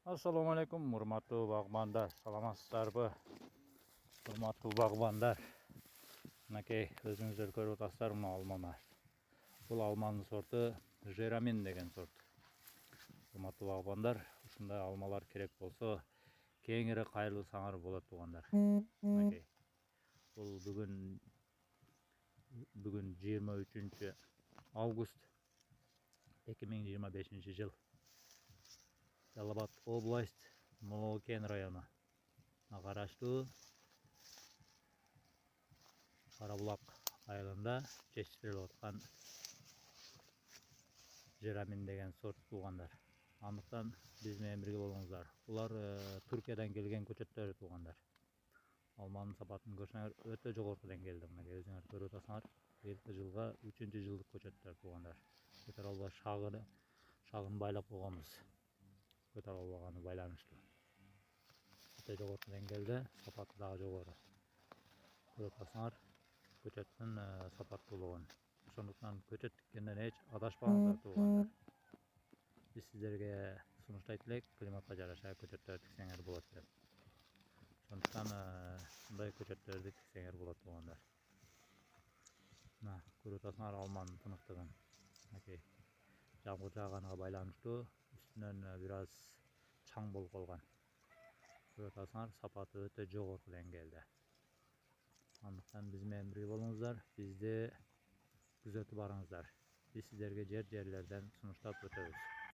Assalamu alaikum, hurmatli bag'bonlar. Salamatсыздарбы? Hurmatli bag'bonlar. Minekey өзүңүздөр көрүп атасыздар, мына алманы. Бул алманын сорты Жерамин деген сорт. Hurmatli bag'bonlar, ушундай алмалар керек болсо, кеңири кайрылуу саңар болот туугандар. Минекей. Бул бүгүн 23 август 2025 жыл. Жалал Абад область, Новокен району караштуу Карабулак айылында жетиштирилип аткан Жерамин деген сорт туугандар. Андыктан биз менен бирге болуңуздар. Булар Түркиядан келген көчөттөр туугандар. Алманын сапатын көрсөңөр өтө жогорку деңгээлде. Мына өзүңөр көрүп атасыңар. Быйылкы жылга 3-жылдык көчөттөр туугандар. Көтөрө албай шагын байлап койгонбуз. Көтөрө албаганы байланыштуу. Өтө жогорку деңгээлде, сапаты дагы жогору. Көрүп атасыңар көчөттүн сапаттуулугун. Ошондуктан көчөт тиккенден эч адашпаңыздар туугандар. Биз сиздерге сунуштайт элек, климатка жараша көчөттөр тиксеңер болот деп. Ошондуктан мындай көчөттөрдү тиксеңер болот туугандар. Мына көрүп атасыңар алманын тыныктыгын. Мынакей жамгыр жааганга байланыштуу үстүнөн бир аз чаң болуп калган. Көрүп атасыңар, сапаты өтө жогорку деңгээлде. Андыктан биз менен бирге болуңуздар, бизди күзөтүп барыңыздар. Биз сиздерге жерлерден сунуштап өтөбүз.